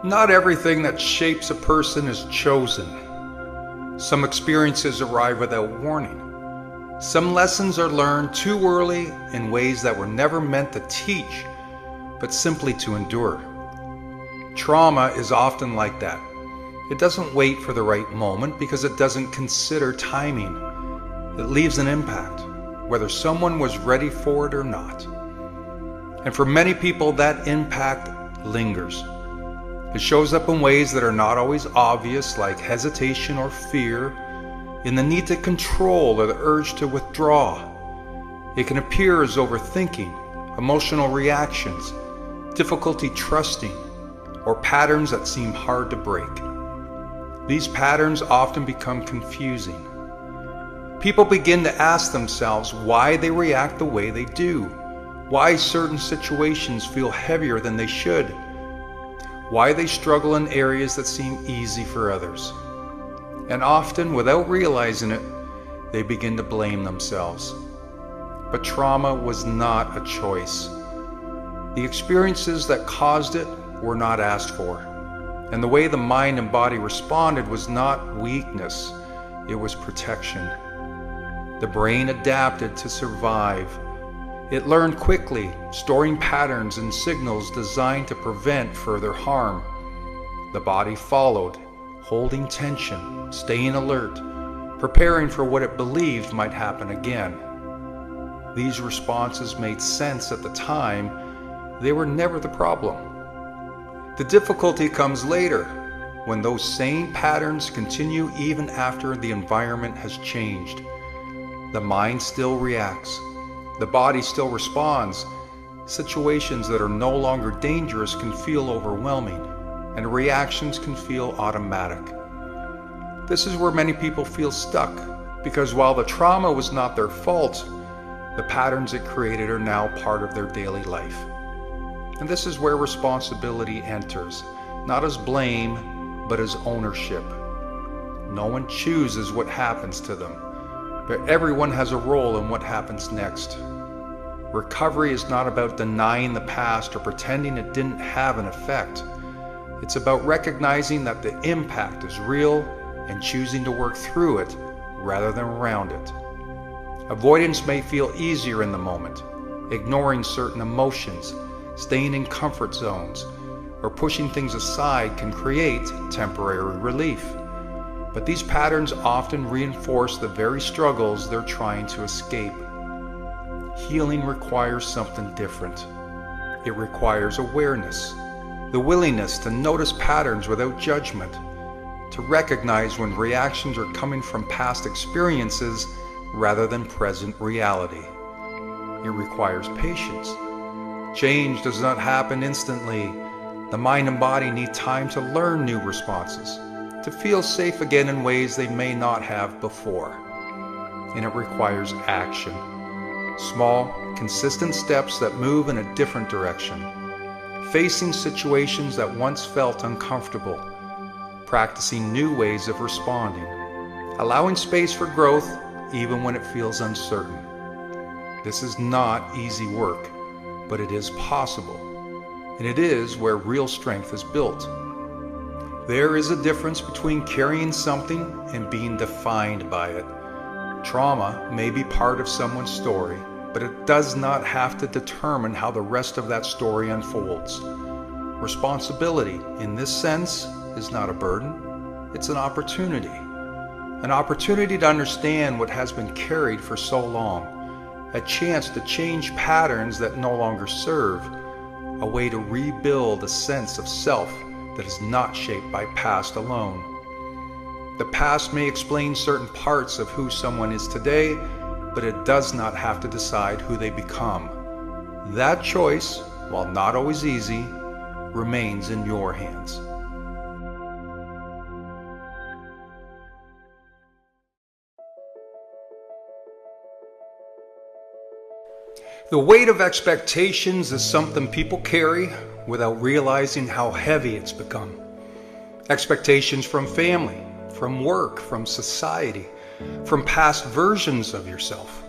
Not everything that shapes a person is chosen. Some experiences arrive without warning. Some lessons are learned too early in ways that were never meant to teach, but simply to endure. Trauma is often like that. It doesn't wait for the right moment because it doesn't consider timing. It leaves an impact, whether someone was ready for it or not. And for many people, that impact lingers. It shows up in ways that are not always obvious, like hesitation or fear, in the need to control or the urge to withdraw. It can appear as overthinking, emotional reactions, difficulty trusting, or patterns that seem hard to break. These patterns often become confusing. People begin to ask themselves why they react the way they do, why certain situations feel heavier than they should, why they struggle in areas that seem easy for others. And often, without realizing it, they begin to blame themselves. But trauma was not a choice. The experiences that caused it were not asked for. And the way the mind and body responded was not weakness, it was protection. The brain adapted to survive. It learned quickly, storing patterns and signals designed to prevent further harm. The body followed, holding tension, staying alert, preparing for what it believed might happen again. These responses made sense at the time. They were never the problem. The difficulty comes later, when those same patterns continue even after the environment has changed. The mind still reacts. The body still responds. Situations that are no longer dangerous can feel overwhelming, and reactions can feel automatic. This is where many people feel stuck, because while the trauma was not their fault, the patterns it created are now part of their daily life. And this is where responsibility enters, not as blame, but as ownership. No one chooses what happens to them, but everyone has a role in what happens next. Recovery is not about denying the past or pretending it didn't have an effect. It's about recognizing that the impact is real and choosing to work through it rather than around it. Avoidance may feel easier in the moment. Ignoring certain emotions, staying in comfort zones, or pushing things aside can create temporary relief. But these patterns often reinforce the very struggles they're trying to escape. Healing requires something different. It requires awareness, the willingness to notice patterns without judgment, to recognize when reactions are coming from past experiences rather than present reality. It requires patience. Change does not happen instantly. The mind and body need time to learn new responses, to feel safe again in ways they may not have before. And it requires action. Small, consistent steps that move in a different direction. Facing situations that once felt uncomfortable. Practicing new ways of responding. Allowing space for growth even when it feels uncertain. This is not easy work, but it is possible. And it is where real strength is built. There is a difference between carrying something and being defined by it. Trauma may be part of someone's story, but it does not have to determine how the rest of that story unfolds. Responsibility, in this sense, is not a burden, it's an opportunity. An opportunity to understand what has been carried for so long, a chance to change patterns that no longer serve, a way to rebuild a sense of self that is not shaped by past alone. The past may explain certain parts of who someone is today, but it does not have to decide who they become. That choice, while not always easy, remains in your hands. The weight of expectations is something people carry without realizing how heavy it's become. Expectations from family, from work, from society, from past versions of yourself.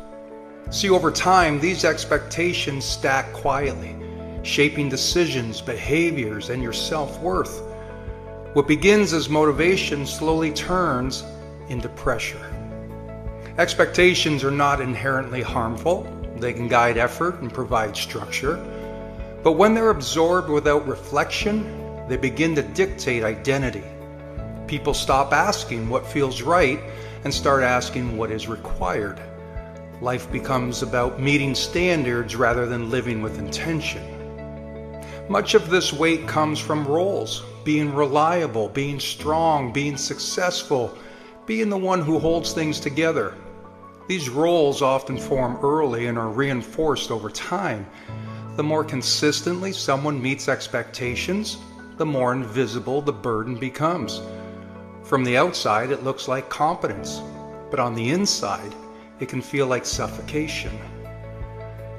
See, over time, these expectations stack quietly, shaping decisions, behaviors, and your self-worth. What begins as motivation slowly turns into pressure. Expectations are not inherently harmful. They can guide effort and provide structure. But when they're absorbed without reflection, they begin to dictate identity. People stop asking what feels right and start asking what is required. Life becomes about meeting standards rather than living with intention. Much of this weight comes from roles: being reliable, being strong, being successful, being the one who holds things together. These roles often form early and are reinforced over time. The more consistently someone meets expectations, the more invisible the burden becomes. From the outside, it looks like competence, but on the inside, it can feel like suffocation.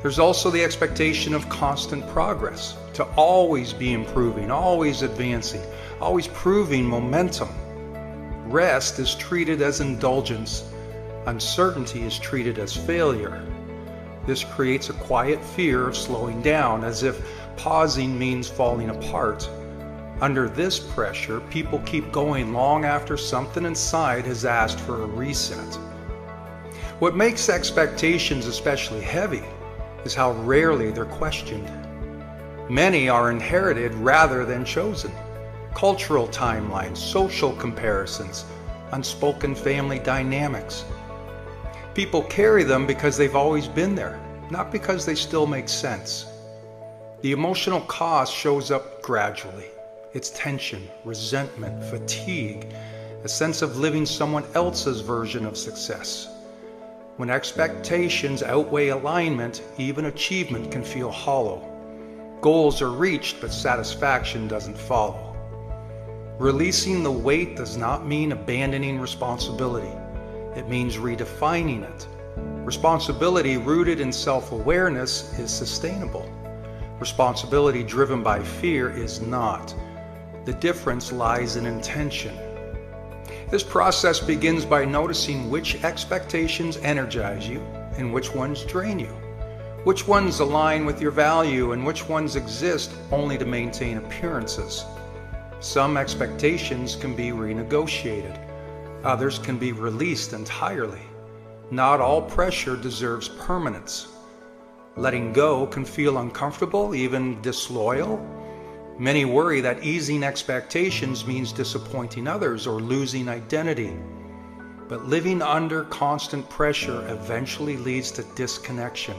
There's also the expectation of constant progress, to always be improving, always advancing, always proving momentum. Rest is treated as indulgence. Uncertainty is treated as failure. This creates a quiet fear of slowing down, as if pausing means falling apart. Under this pressure, people keep going long after something inside has asked for a reset. What makes expectations especially heavy is how rarely they're questioned. Many are inherited rather than chosen. Cultural timelines, social comparisons, unspoken family dynamics. People carry them because they've always been there, not because they still make sense. The emotional cost shows up gradually. It's tension, resentment, fatigue, a sense of living someone else's version of success. When expectations outweigh alignment, even achievement can feel hollow. Goals are reached, but satisfaction doesn't follow. Releasing the weight does not mean abandoning responsibility. It means redefining it. Responsibility rooted in self-awareness is sustainable. Responsibility driven by fear is not. The difference lies in intention. This process begins by noticing which expectations energize you and which ones drain you, which ones align with your value and which ones exist only to maintain appearances. Some expectations can be renegotiated. Others can be released entirely. Not all pressure deserves permanence. Letting go can feel uncomfortable, even disloyal. Many worry that easing expectations means disappointing others or losing identity. But living under constant pressure eventually leads to disconnection.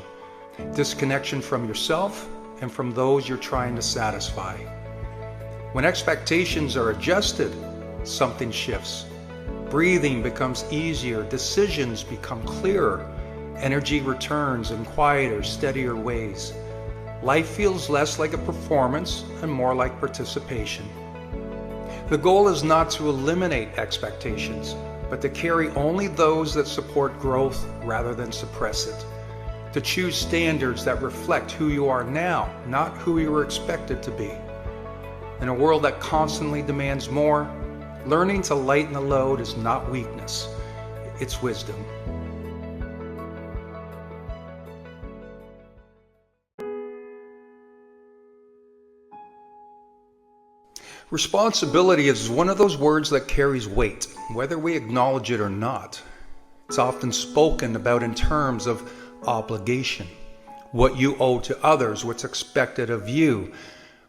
Disconnection from yourself and from those you're trying to satisfy. When expectations are adjusted, something shifts. Breathing becomes easier, decisions become clearer, energy returns in quieter, steadier ways. Life feels less like a performance and more like participation. The goal is not to eliminate expectations, but to carry only those that support growth rather than suppress it. To choose standards that reflect who you are now, not who you were expected to be. In a world that constantly demands more, learning to lighten the load is not weakness, it's wisdom. Responsibility is one of those words that carries weight, whether we acknowledge it or not. It's often spoken about in terms of obligation, what you owe to others, what's expected of you,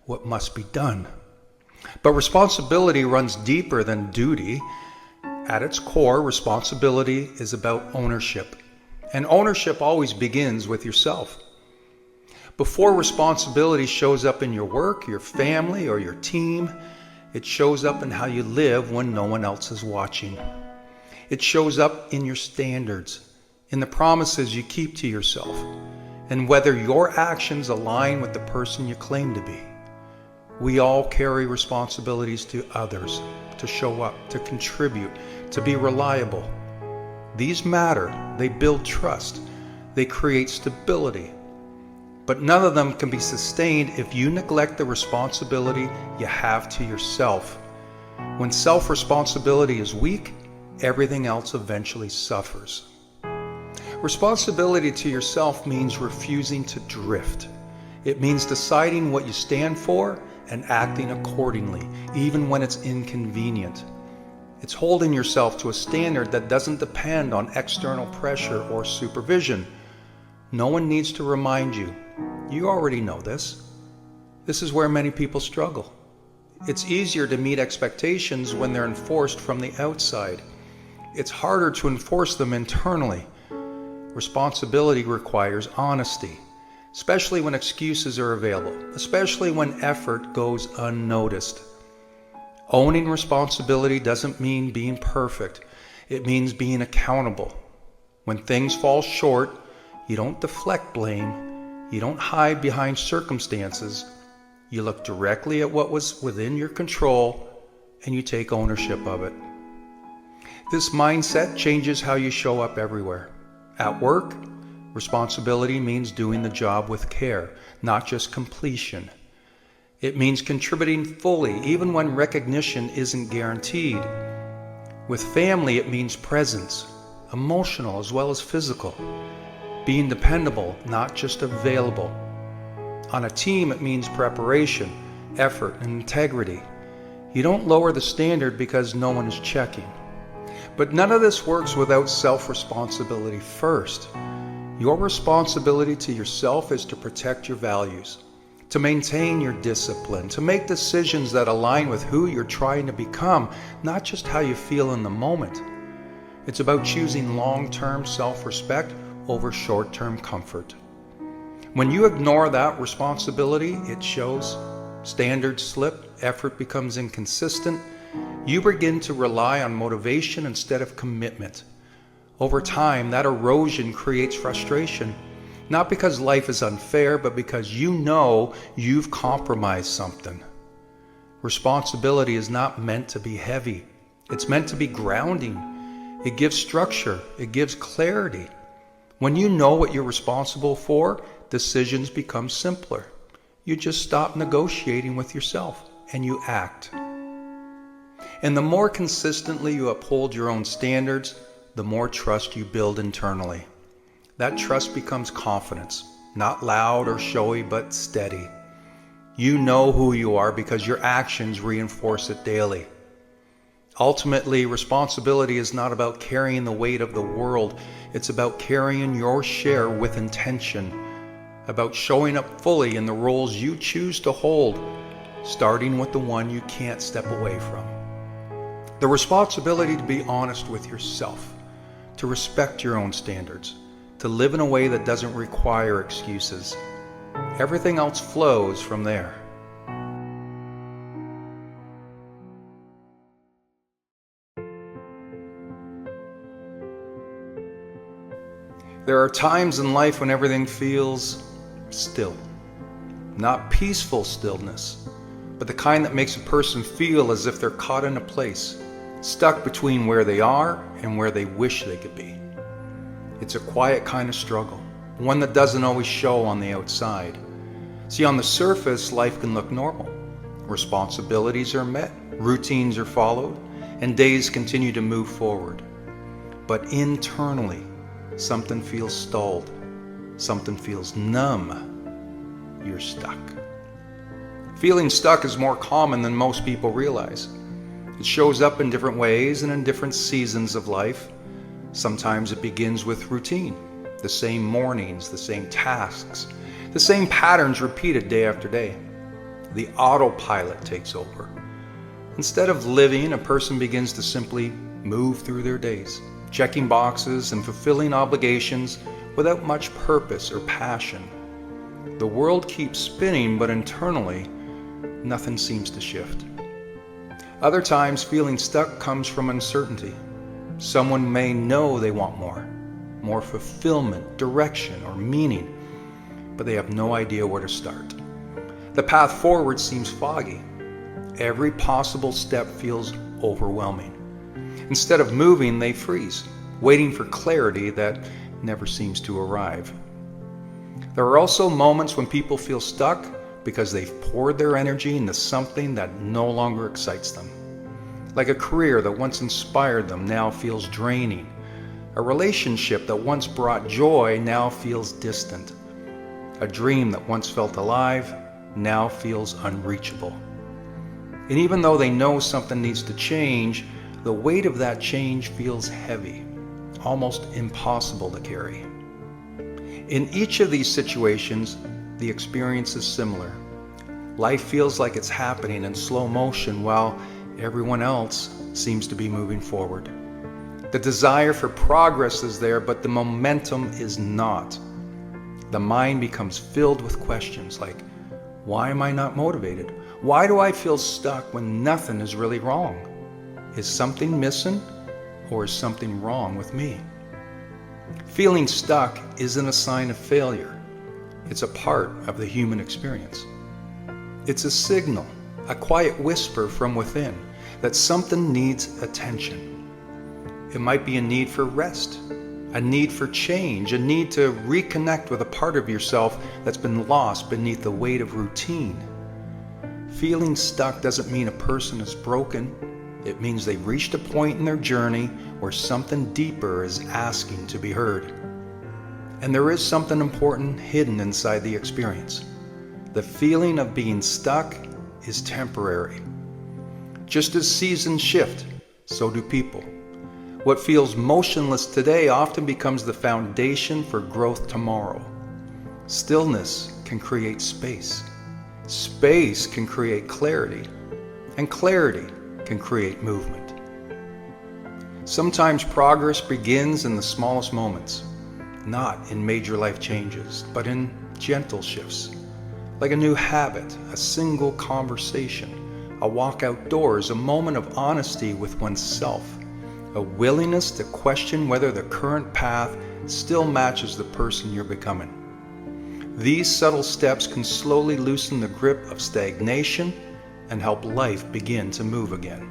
what must be done. But responsibility runs deeper than duty. At its core, responsibility is about ownership, and ownership always begins with yourself. Before responsibility shows up in your work, your family, or your team, it shows up in how you live when no one else is watching. It shows up in your standards, in the promises you keep to yourself, and whether your actions align with the person you claim to be. We all carry responsibilities to others, to show up, to contribute, to be reliable. These matter, they build trust, they create stability. But none of them can be sustained if you neglect the responsibility you have to yourself. When self-responsibility is weak, everything else eventually suffers. Responsibility to yourself means refusing to drift. It means deciding what you stand for and acting accordingly, even when it's inconvenient. It's holding yourself to a standard that doesn't depend on external pressure or supervision. No one needs to remind you. You already know this. This is where many people struggle. It's easier to meet expectations when they're enforced from the outside. It's harder to enforce them internally. Responsibility requires honesty, especially when excuses are available, especially when effort goes unnoticed. Owning responsibility doesn't mean being perfect. It means being accountable. When things fall short, you don't deflect blame. You don't hide behind circumstances. You look directly at what was within your control and you take ownership of it. This mindset changes how you show up everywhere. At work, responsibility means doing the job with care, not just completion. It means contributing fully, even when recognition isn't guaranteed. With family, it means presence, emotional as well as physical. Being dependable, not just available. On a team, it means preparation, effort, and integrity. You don't lower the standard because no one is checking. But none of this works without self-responsibility first. Your responsibility to yourself is to protect your values, to maintain your discipline, to make decisions that align with who you're trying to become, not just how you feel in the moment. It's about choosing long-term self-respect over short-term comfort. When you ignore that responsibility, it shows. Standards slip, effort becomes inconsistent. You begin to rely on motivation instead of commitment. Over time, that erosion creates frustration. Not because life is unfair, but because you know you've compromised something. Responsibility is not meant to be heavy. It's meant to be grounding. It gives structure. It gives clarity. When you know what you're responsible for, decisions become simpler. You just stop negotiating with yourself and you act. And the more consistently you uphold your own standards, the more trust you build internally. That trust becomes confidence, not loud or showy, but steady. You know who you are because your actions reinforce it daily. Ultimately, responsibility is not about carrying the weight of the world. It's about carrying your share with intention, about showing up fully in the roles you choose to hold, starting with the one you can't step away from. The responsibility to be honest with yourself, to respect your own standards, to live in a way that doesn't require excuses. Everything else flows from there. There are times in life when everything feels still. Not peaceful stillness, but the kind that makes a person feel as if they're caught in a place, stuck between where they are and where they wish they could be. It's a quiet kind of struggle, one that doesn't always show on the outside. See, on the surface, life can look normal. Responsibilities are met, routines are followed, and days continue to move forward. But internally, something feels stalled. Something feels numb. You're stuck. Feeling stuck is more common than most people realize. It shows up in different ways and in different seasons of life. Sometimes it begins with routine, the same mornings, the same tasks, the same patterns repeated day after day. The autopilot takes over. Instead of living, a person begins to simply move through their days, checking boxes and fulfilling obligations without much purpose or passion. The world keeps spinning, but internally, nothing seems to shift. Other times, feeling stuck comes from uncertainty. Someone may know they want more fulfillment, direction, or meaning, but they have no idea where to start. The path forward seems foggy. Every possible step feels overwhelming. Instead of moving, they freeze, waiting for clarity that never seems to arrive. There are also moments when people feel stuck because they've poured their energy into something that no longer excites them. Like a career that once inspired them now feels draining. A relationship that once brought joy now feels distant. A dream that once felt alive now feels unreachable. And even though they know something needs to change, the weight of that change feels heavy, almost impossible to carry. In each of these situations, the experience is similar. Life feels like it's happening in slow motion while everyone else seems to be moving forward. The desire for progress is there, but the momentum is not. The mind becomes filled with questions like, why am I not motivated? Why do I feel stuck when nothing is really wrong? Is something missing, or is something wrong with me? Feeling stuck isn't a sign of failure. It's a part of the human experience. It's a signal, a quiet whisper from within that something needs attention. It might be a need for rest, a need for change, a need to reconnect with a part of yourself that's been lost beneath the weight of routine. Feeling stuck doesn't mean a person is broken. It means they've reached a point in their journey where something deeper is asking to be heard. And there is something important hidden inside the experience. The feeling of being stuck is temporary. Just as seasons shift, so do people. What feels motionless today often becomes the foundation for growth tomorrow. Stillness can create space. Space can create clarity. And clarity can create movement. Sometimes progress begins in the smallest moments, not in major life changes, but in gentle shifts. Like a new habit, a single conversation, a walk outdoors, a moment of honesty with oneself, a willingness to question whether the current path still matches the person you're becoming. These subtle steps can slowly loosen the grip of stagnation and help life begin to move again.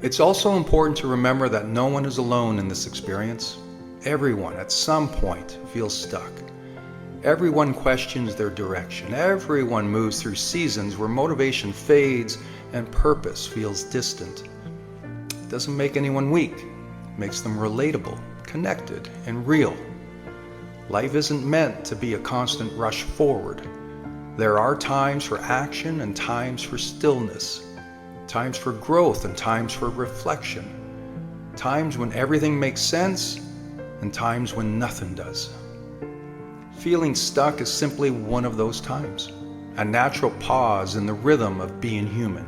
It's also important to remember that no one is alone in this experience. Everyone at some point feels stuck. Everyone questions their direction. Everyone moves through seasons where motivation fades and purpose feels distant. It doesn't make anyone weak. It makes them relatable, connected, and real. Life isn't meant to be a constant rush forward. There are times for action and times for stillness, times for growth and times for reflection, times when everything makes sense and times when nothing does. Feeling stuck is simply one of those times, a natural pause in the rhythm of being human.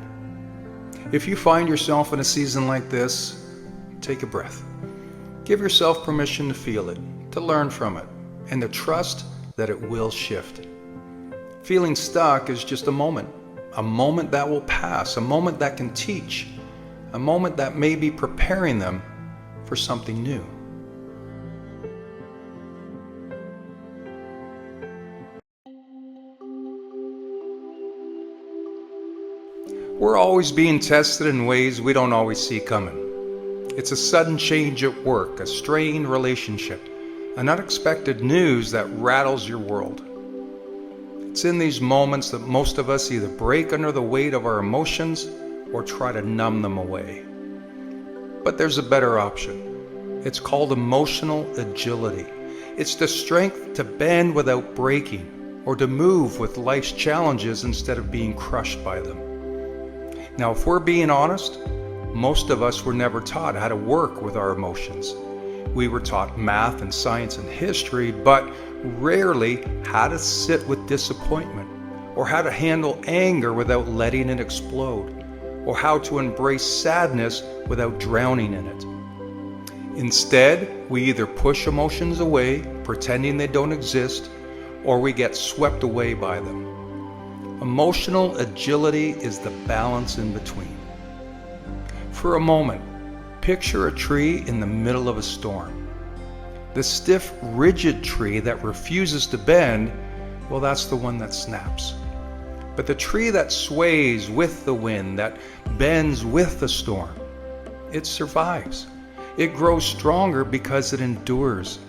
If you find yourself in a season like this, take a breath. Give yourself permission to feel it, to learn from it, and to trust that it will shift. Feeling stuck is just a moment that will pass, a moment that can teach, a moment that may be preparing them for something new. We're always being tested in ways we don't always see coming. It's a sudden change at work, a strained relationship, an unexpected news that rattles your world. It's in these moments that most of us either break under the weight of our emotions or try to numb them away. But there's a better option. It's called emotional agility. It's the strength to bend without breaking, or to move with life's challenges instead of being crushed by them. Now, if we're being honest, most of us were never taught how to work with our emotions. We were taught math and science and history, but rarely how to sit with disappointment, or how to handle anger without letting it explode, or how to embrace sadness without drowning in it. Instead, we either push emotions away, pretending they don't exist, or we get swept away by them. Emotional agility is the balance in between. For a moment, picture a tree in the middle of a storm. The stiff, rigid tree that refuses to bend, well, that's the one that snaps. But the tree that sways with the wind, that bends with the storm, it survives. It grows stronger because it endures.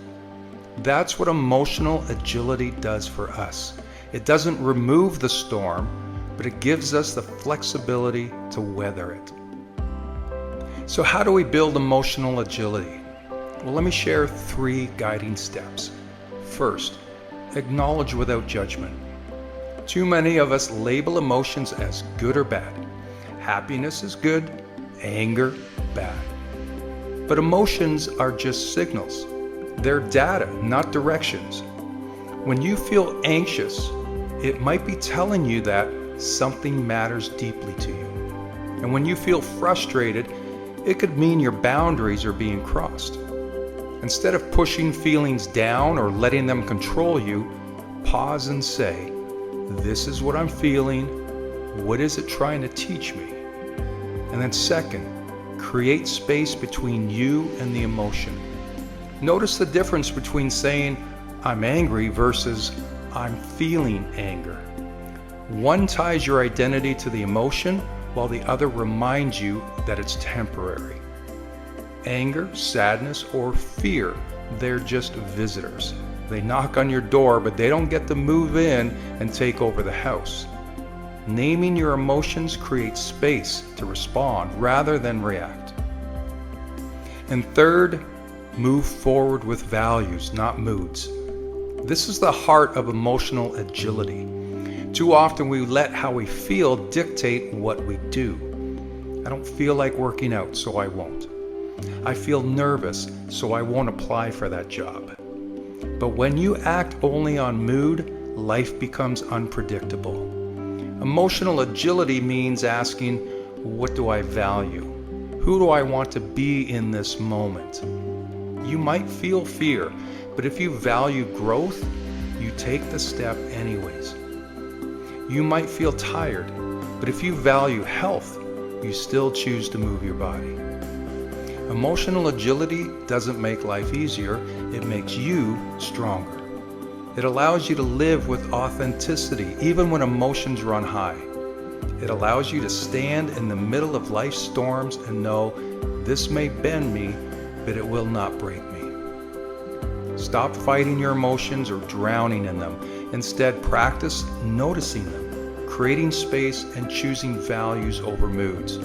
That's what emotional agility does for us. It doesn't remove the storm, but it gives us the flexibility to weather it. So how do we build emotional agility? Well, let me share 3 guiding steps. First, acknowledge without judgment. Too many of us label emotions as good or bad. Happiness is good, anger, bad. But emotions are just signals. They're data, not directions. When you feel anxious, it might be telling you that something matters deeply to you. And when you feel frustrated, it could mean your boundaries are being crossed. Instead of pushing feelings down or letting them control you, pause and say, this is what I'm feeling. What is it trying to teach me? And then second, create space between you and the emotion. Notice the difference between saying, I'm angry versus I'm feeling anger. One ties your identity to the emotion, while the other reminds you that it's temporary. Anger, sadness, or fear, they're just visitors. They knock on your door, but they don't get to move in and take over the house. Naming your emotions creates space to respond rather than react. And third, move forward with values, not moods. This is the heart of emotional agility. Too often we let how we feel dictate what we do. I don't feel like working out, so I won't. I feel nervous, so I won't apply for that job. But when you act only on mood, life becomes unpredictable. Emotional agility means asking, what do I value? Who do I want to be in this moment? You might feel fear, but if you value growth, you take the step anyways. You might feel tired, but if you value health, you still choose to move your body. Emotional agility doesn't make life easier, it makes you stronger. It allows you to live with authenticity even when emotions run high. It allows you to stand in the middle of life's storms and know this may bend me, but it will not break me. Stop fighting your emotions or drowning in them. Instead, practice noticing them, creating space, and choosing values over moods.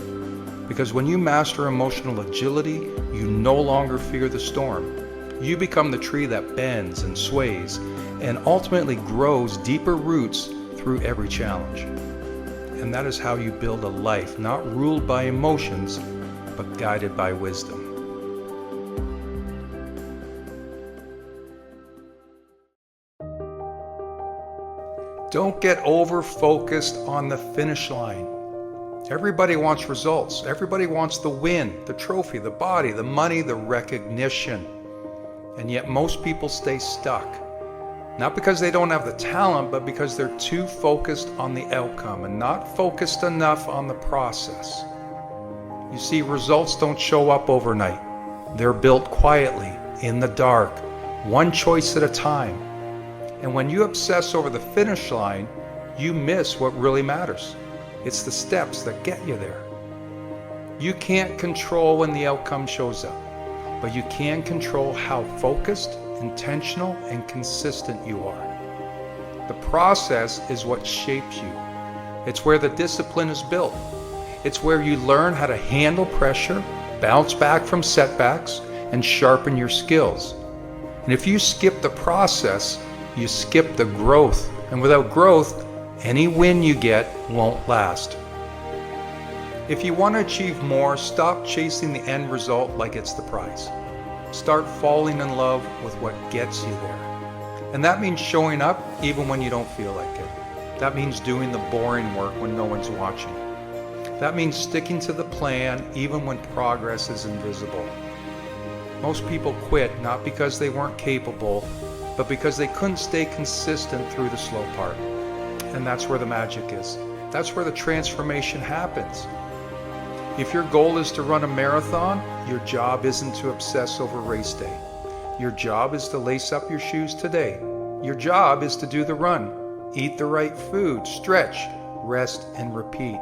Because when you master emotional agility, you no longer fear the storm. You become the tree that bends and sways and ultimately grows deeper roots through every challenge. And that is how you build a life not ruled by emotions, but guided by wisdom. Don't get over-focused on the finish line. Everybody wants results. Everybody wants the win, the trophy, the body, the money, the recognition. And yet most people stay stuck. Not because they don't have the talent, but because they're too focused on the outcome and not focused enough on the process. You see, results don't show up overnight. They're built quietly, in the dark, one choice at a time. And when you obsess over the finish line, you miss what really matters. It's the steps that get you there. You can't control when the outcome shows up, but you can control how focused, intentional, and consistent you are. The process is what shapes you. It's where the discipline is built. It's where you learn how to handle pressure, bounce back from setbacks, and sharpen your skills. And if you skip the process, you skip the growth. And without growth, any win you get won't last. If you want to achieve more, stop chasing the end result like it's the prize. Start falling in love with what gets you there. And that means showing up even when you don't feel like it. That means doing the boring work when no one's watching. That means sticking to the plan even when progress is invisible. Most people quit not because they weren't capable, but because they couldn't stay consistent through the slow part. And that's where the magic is. That's where the transformation happens. If your goal is to run a marathon, your job isn't to obsess over race day. Your job is to lace up your shoes today. Your job is to do the run, eat the right food, stretch, rest, and repeat.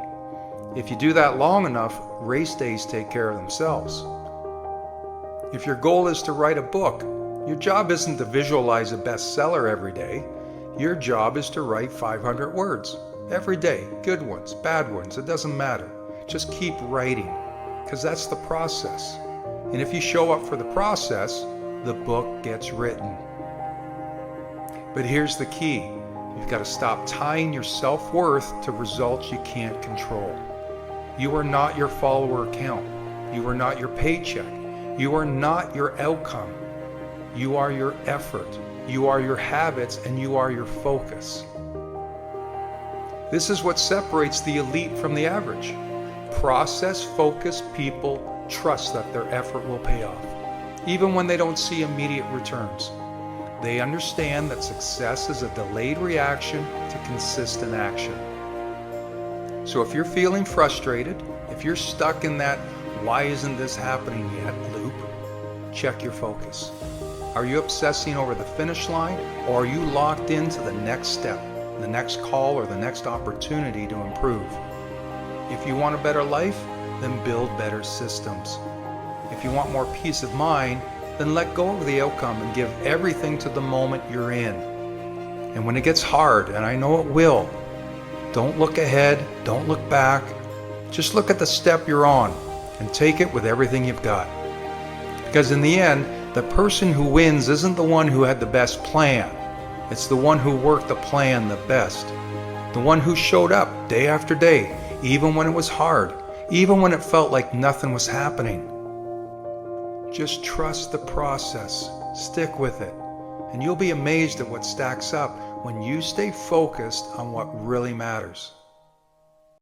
If you do that long enough, race days take care of themselves. If your goal is to write a book, your job isn't to visualize a bestseller every day. Your job is to write 500 words every day. Good ones, bad ones, it doesn't matter. Just keep writing, because that's the process. And if you show up for the process, the book gets written. But here's the key. You've got to stop tying your self-worth to results you can't control. You are not your follower count. You are not your paycheck. You are not your outcome. You are your effort. You are your habits, and you are your focus. This is what separates the elite from the average. Process-focused people trust that their effort will pay off, even when they don't see immediate returns. They understand that success is a delayed reaction to consistent action. So if you're feeling frustrated, if you're stuck in that "why isn't this happening yet" loop, check your focus. Are you obsessing over the finish line, or are you locked into the next step, the next call, or the next opportunity to improve? If you want a better life, then build better systems. If you want more peace of mind, then let go of the outcome and give everything to the moment you're in. And when it gets hard, and I know it will, don't look ahead, don't look back. Just look at the step you're on and take it with everything you've got. Because in the end, the person who wins isn't the one who had the best plan. It's the one who worked the plan the best. The one who showed up day after day, even when it was hard, even when it felt like nothing was happening. Just trust the process, stick with it, and you'll be amazed at what stacks up when you stay focused on what really matters.